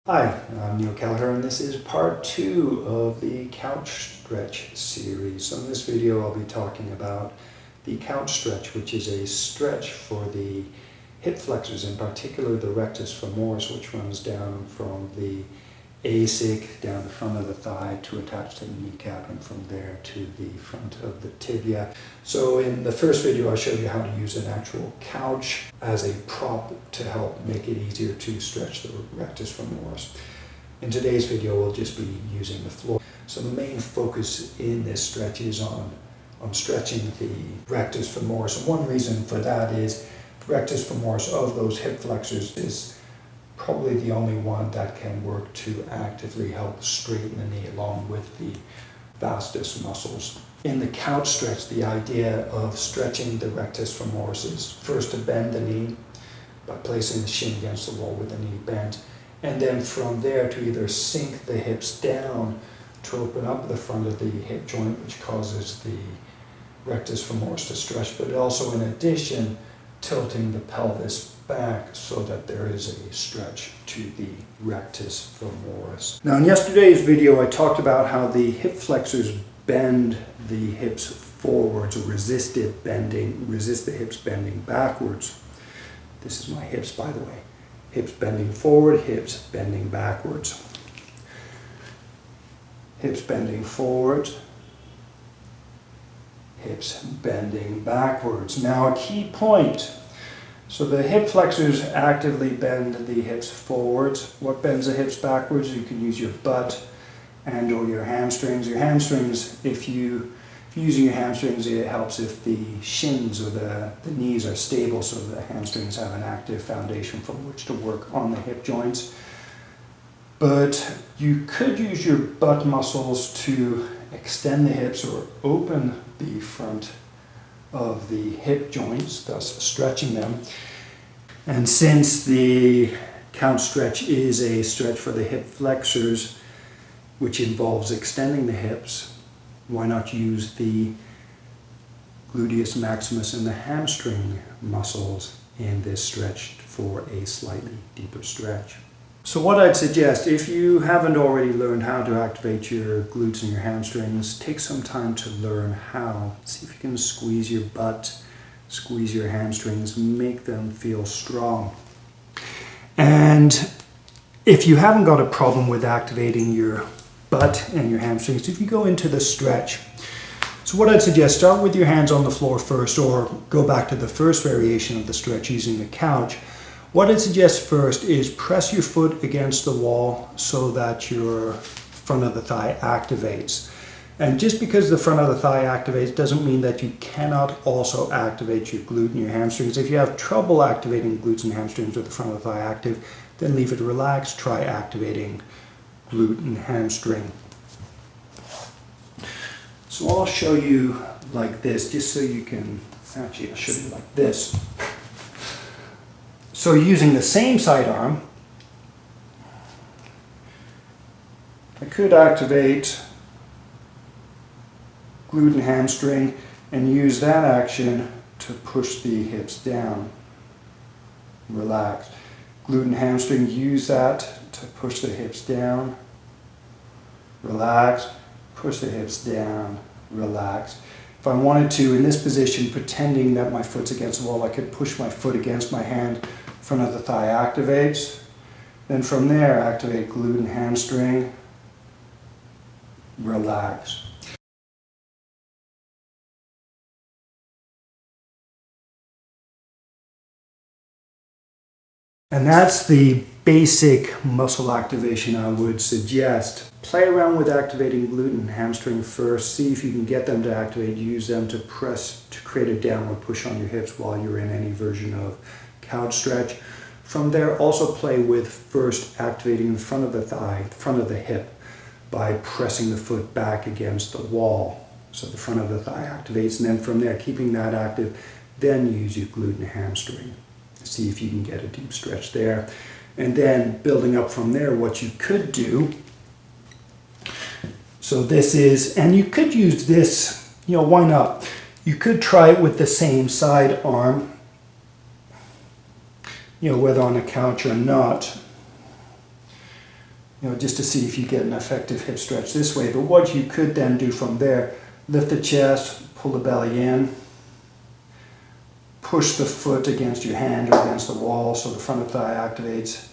Hi, I'm Neil Kelleher, and this is part 2 of the couch stretch series. So in this video I'll be talking about the couch stretch, which is a stretch for the hip flexors, in particular the rectus femoris, which runs down from the ASIC down the front of the thigh to attach to the kneecap, and from there to the front of the tibia. So in the first video I showed you how to use an actual couch as a prop to help make it easier to stretch the rectus femoris. In today's video we'll just be using the floor. So the main focus in this stretch is on stretching the rectus femoris, and one reason for that is rectus femoris of those hip flexors is probably the only one that can work to actively help straighten the knee along with the vastus muscles. In the couch stretch, the idea of stretching the rectus femoris is first to bend the knee by placing the shin against the wall with the knee bent, and then from there to either sink the hips down to open up the front of the hip joint, which causes the rectus femoris to stretch, but also in addition tilting the pelvis back so that there is a stretch to the rectus femoris. Now in yesterday's video I talked about how the hip flexors bend the hips forwards, or resist the hips bending backwards. This is my hips, by the way. Hips bending forward, hips bending backwards. Hips bending forwards, hips bending backwards. Now a key point. So the hip flexors actively bend the hips forwards. What bends the hips backwards? You can use your butt and or your hamstrings. Your hamstrings, if you're using your hamstrings, it helps if the shins or the knees are stable, so the hamstrings have an active foundation from which to work on the hip joints. But you could use your butt muscles to extend the hips or open the front of the hip joints, thus stretching them. And since the couch stretch is a stretch for the hip flexors, which involves extending the hips, why not use the gluteus maximus and the hamstring muscles in this stretch for a slightly deeper stretch? So what I'd suggest, if you haven't already learned how to activate your glutes and your hamstrings, take some time to learn how. See if you can squeeze your butt, squeeze your hamstrings, make them feel strong. And if you haven't got a problem with activating your butt and your hamstrings, if you go into the stretch, so what I'd suggest, start with your hands on the floor first, or go back to the first variation of the stretch using the couch. What I'd suggest first is press your foot against the wall so that your front of the thigh activates. And just because the front of the thigh activates doesn't mean that you cannot also activate your glute and your hamstrings. If you have trouble activating glutes and hamstrings with the front of the thigh active, then leave it relaxed. Try activating glute and hamstring. So I'll show you like this, just so you can, actually I'll show you like this. So using the same side arm, I could activate glute and hamstring and use that action to push the hips down. Relax. Glute and hamstring, use that to push the hips down. Relax. Push the hips down. Relax. If I wanted to, in this position, pretending that my foot's against the wall, I could push my foot against my hand. Front of the thigh activates. Then from there, activate glute and hamstring. Relax. And that's the basic muscle activation I would suggest. Play around with activating glute and hamstring first. See if you can get them to activate. Use them to press, to create a downward push on your hips while you're in any version of couch stretch. From there, also play with first activating the front of the thigh, front of the hip, by pressing the foot back against the wall. So the front of the thigh activates, and then from there, keeping that active, then use your glute and hamstring. See if you can get a deep stretch there. And then building up from there, what you could do, so this is, and you could use this, why not? You could try it with the same side arm, whether on a couch or not. just to see if you get an effective hip stretch this way. But what you could then do from there, lift the chest, pull the belly in, push the foot against your hand or against the wall so the front of the thigh activates.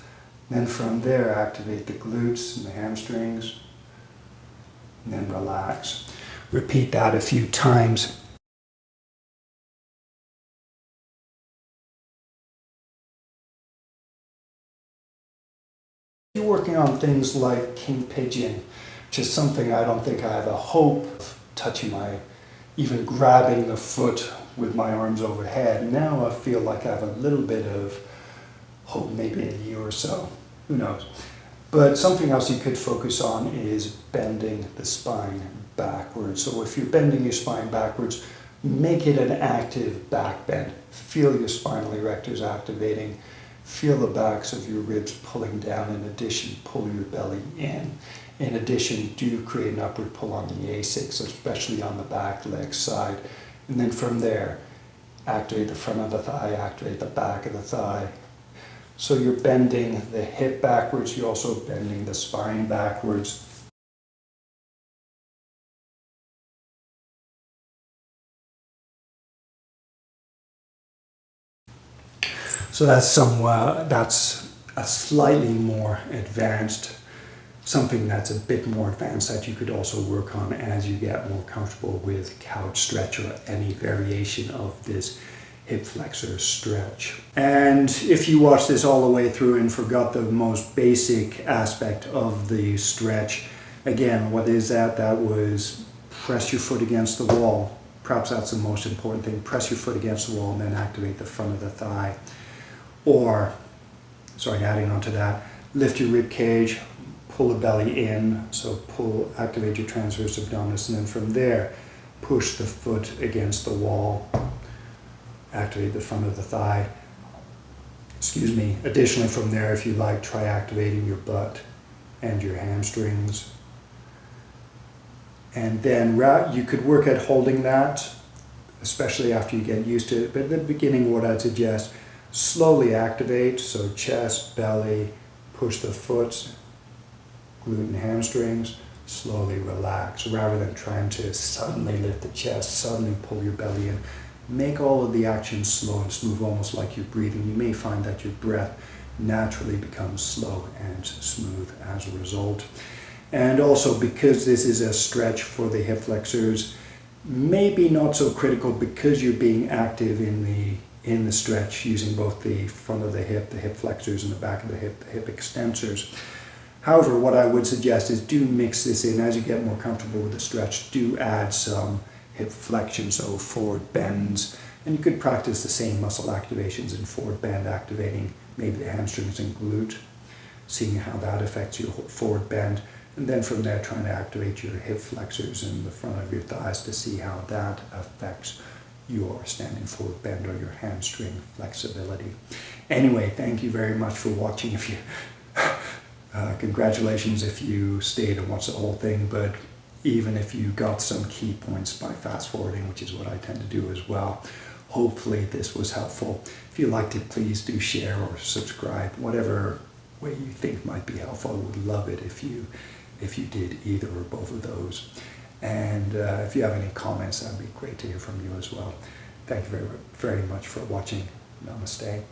Then from there, activate the glutes and the hamstrings, and then relax. Repeat that a few times. You're working on things like king pigeon, which is something I don't think I have a hope of touching even grabbing the foot with my arms overhead. Now I feel like I have a little bit of hope, maybe in a year or so, who knows. But something else you could focus on is bending the spine backwards. So if you're bending your spine backwards, make it an active back bend. Feel your spinal erectors activating. Feel the backs of your ribs pulling down. In addition, pull your belly in. In addition, do create an upward pull on the ASICS, especially on the back leg side. And then from there, activate the front of the thigh, activate the back of the thigh. So you're bending the hip backwards, you're also bending the spine backwards. So that's a slightly more advanced, something that's a bit more advanced that you could also work on as you get more comfortable with couch stretch or any variation of this hip flexor stretch. And if you watch this all the way through and forgot the most basic aspect of the stretch, again, what is that? That was press your foot against the wall. Perhaps that's the most important thing. Press your foot against the wall and then activate the front of the thigh. Or, adding on to that, lift your rib cage, pull the belly in, so activate your transverse abdominis, and then from there, push the foot against the wall, activate the front of the thigh. Additionally from there, if you like, try activating your butt and your hamstrings. And then you could work at holding that, especially after you get used to it. But at the beginning, what I'd suggest, slowly activate, so chest, belly, push the foot, glute and hamstrings, slowly relax, rather than trying to suddenly lift the chest, suddenly pull your belly in. Make all of the actions slow and smooth, almost like you're breathing. You may find that your breath naturally becomes slow and smooth as a result. And also, because this is a stretch for the hip flexors, maybe not so critical because you're being active in the stretch using both the front of the hip flexors, and the back of the hip extensors. However, what I would suggest is do mix this in as you get more comfortable with the stretch. Do add some hip flexion, so forward bends, and you could practice the same muscle activations in forward bend, activating maybe the hamstrings and glute, seeing how that affects your forward bend, and then from there trying to activate your hip flexors in the front of your thighs to see how that affects your standing forward bend or your hamstring flexibility. Anyway, thank you very much for watching. Congratulations if you stayed and watched the whole thing, but even if you got some key points by fast forwarding, which is what I tend to do as well, hopefully this was helpful. If you liked it, please do share or subscribe, whatever way you think might be helpful. I would love it if you did either or both of those. And if you have any comments, that'd be great to hear from you as well. Thank you very, very much for watching. Namaste.